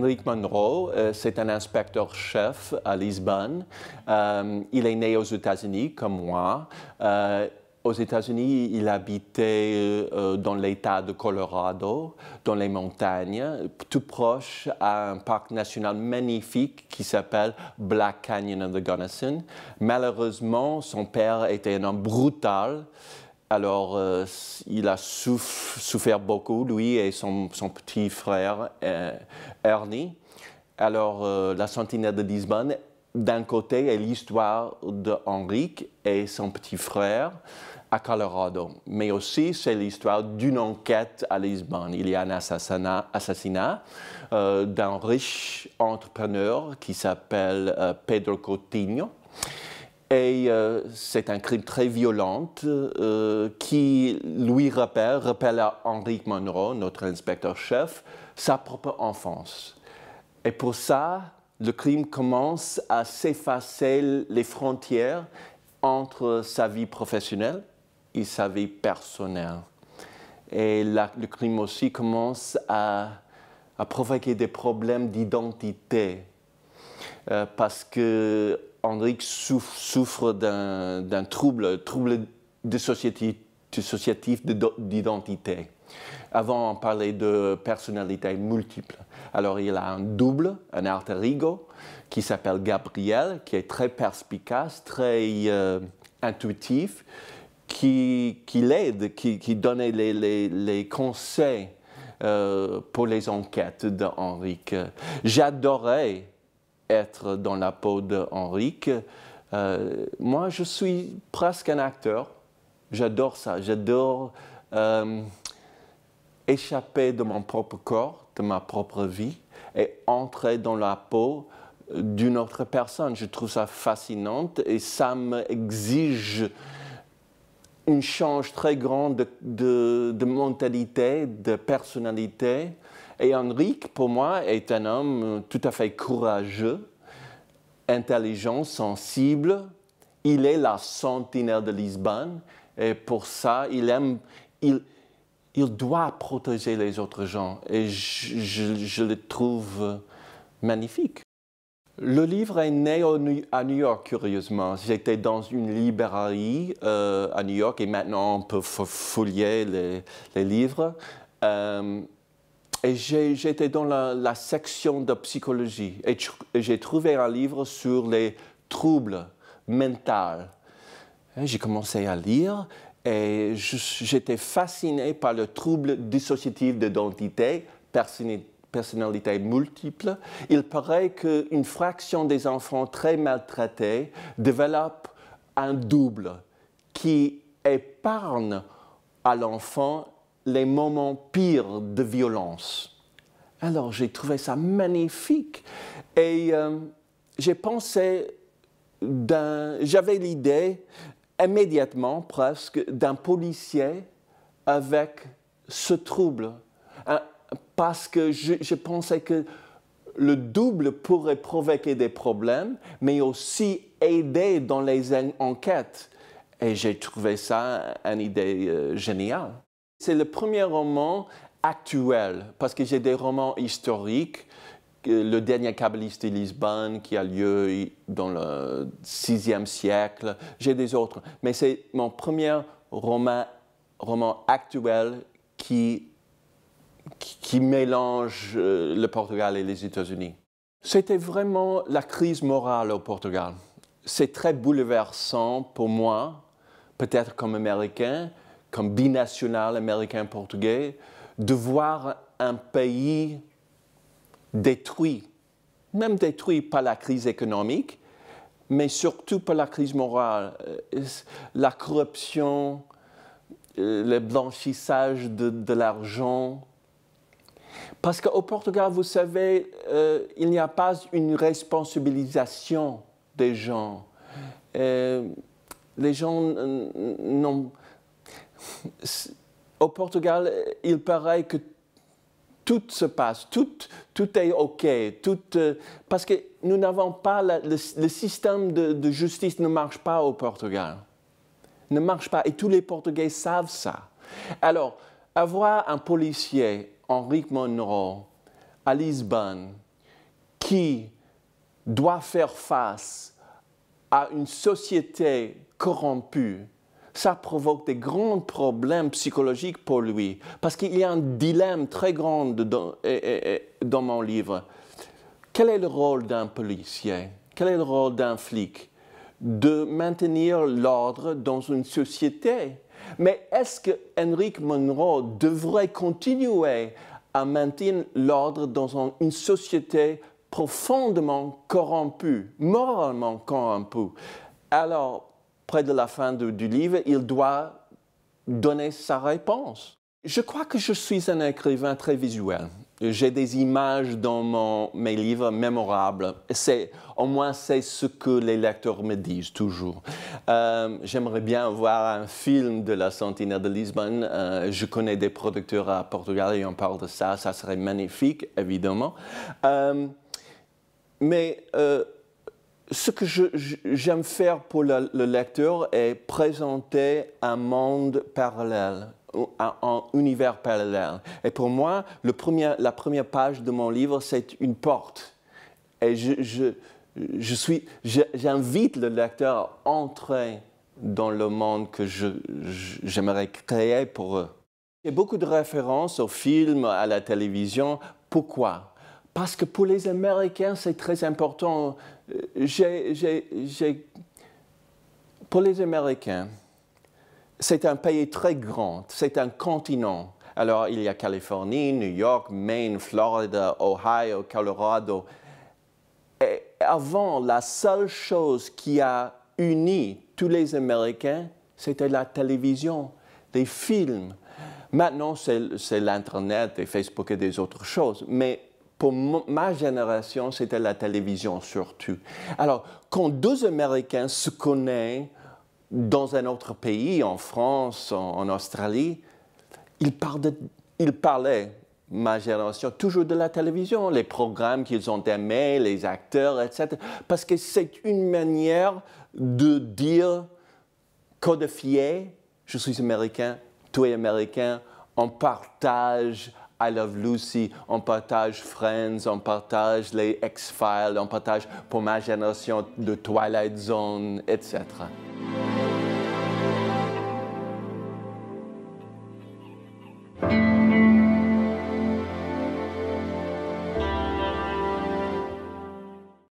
Henrique Monroe, c'est un inspecteur-chef à Lisbonne. Il est né aux États-Unis, comme moi. Aux États-Unis, il habitait dans l'État de Colorado, dans les montagnes, tout proche à un parc national magnifique qui s'appelle Black Canyon of the Gunnison. Malheureusement, son père était un homme brutal. Alors, il a souffert beaucoup, lui et son petit frère, Ernie. Alors, la Sentinelle de Lisbonne, d'un côté, est l'histoire d'Henrique et son petit frère à Colorado. Mais aussi, c'est l'histoire d'une enquête à Lisbonne. Il y a un assassinat d'un riche entrepreneur qui s'appelle Pedro Coutinho. Et c'est un crime très violent qui lui rappelle à Henrique Monroe, notre inspecteur-chef, sa propre enfance. Et pour ça, le crime commence à s'effacer les frontières entre sa vie professionnelle et sa vie personnelle. Et le crime aussi commence à provoquer des problèmes d'identité parce que Henrique souffre d'un trouble dissociatif d'identité. Avant, on parlait de personnalité multiple. Alors, il a un double, un alter ego, qui s'appelle Gabriel, qui est très perspicace, très intuitif, qui l'aide, qui donne les conseils pour les enquêtes d'Henrique. J'adorais être dans la peau d'Henrique. Moi, je suis presque un acteur. J'adore ça. J'adore échapper de mon propre corps, de ma propre vie, et entrer dans la peau d'une autre personne. Je trouve ça fascinant et ça m'exige un change très grand de mentalité, de personnalité. Et Henrique, pour moi, est un homme tout à fait courageux, intelligent, sensible. Il est la sentinelle de Lisbonne et pour ça, il doit protéger les autres gens et je le trouve magnifique. Le livre est né à New York, curieusement. J'étais dans une librairie à New York et maintenant on peut fouiller les livres. Et j'étais dans la section de psychologie et j'ai trouvé un livre sur les troubles mentaux. J'ai commencé à lire et j'étais fasciné par le trouble dissociatif d'identité, personnalité multiple. Il paraît qu'une fraction des enfants très maltraités développent un double qui épargne à l'enfant les moments pires de violence. Alors, j'ai trouvé ça magnifique et j'ai pensé j'avais l'idée immédiatement presque d'un policier avec ce trouble parce que je pensais que le double pourrait provoquer des problèmes mais aussi aider dans les enquêtes et j'ai trouvé ça une idée géniale. C'est le premier roman actuel, parce que j'ai des romans historiques, le dernier Kabbaliste de Lisbonne qui a lieu dans le VIe siècle, j'ai des autres, mais c'est mon premier roman actuel qui mélange le Portugal et les États-Unis. C'était vraiment la crise morale au Portugal. C'est très bouleversant pour moi, peut-être comme Américain, comme binational américain-portugais, de voir un pays détruit, même détruit par la crise économique, mais surtout par la crise morale, la corruption, le blanchissage de l'argent. Parce qu'au Portugal, vous savez, il n'y a pas une responsabilisation des gens. Les gens n'ont... Au Portugal, il paraît que tout se passe, tout est OK, parce que nous n'avons pas, le système de justice ne marche pas au Portugal. Ne marche pas, et tous les Portugais savent ça. Alors, avoir un policier, Henrique Monroe, à Lisbonne, qui doit faire face à une société corrompue, ça provoque des grands problèmes psychologiques pour lui. Parce qu'il y a un dilemme très grand dans mon livre. Quel est le rôle d'un policier? Quel est le rôle d'un flic? De maintenir l'ordre dans une société. Mais est-ce que Henrik Monroe devrait continuer à maintenir l'ordre dans une société profondément corrompue, moralement corrompue? Alors, près de la fin du livre, il doit donner sa réponse. Je crois que je suis un écrivain très visuel. J'ai des images dans mes livres mémorables. Au moins, c'est ce que les lecteurs me disent toujours. J'aimerais bien voir un film de la Centenaire de Lisbonne. Je connais des producteurs à Portugal et on parle de ça. Ça serait magnifique, évidemment. Mais ce que j'aime faire pour le lecteur est présenter un monde parallèle, un univers parallèle. Et pour moi, la première page de mon livre, c'est une porte. Et j'invite le lecteur à entrer dans le monde que j'aimerais créer pour eux. Il y a beaucoup de références aux films, à la télévision. Pourquoi? Parce que pour les Américains, c'est très important. Pour les Américains, c'est un pays très grand, c'est un continent. Alors, il y a Californie, New York, Maine, Florida, Ohio, Colorado. Et avant, la seule chose qui a uni tous les Américains, c'était la télévision, les films. Maintenant, c'est l'Internet et Facebook et des autres choses. Mais pour ma génération, c'était la télévision surtout. Alors, quand deux Américains se connaissent dans un autre pays, en France, en Australie, ils parlaient, ma génération, toujours de la télévision, les programmes qu'ils ont aimés, les acteurs, etc. Parce que c'est une manière de dire, codifier, je suis américain, tu es américain, on partage I Love Lucy, on partage Friends, on partage les X-Files, on partage pour ma génération de Twilight Zone, etc.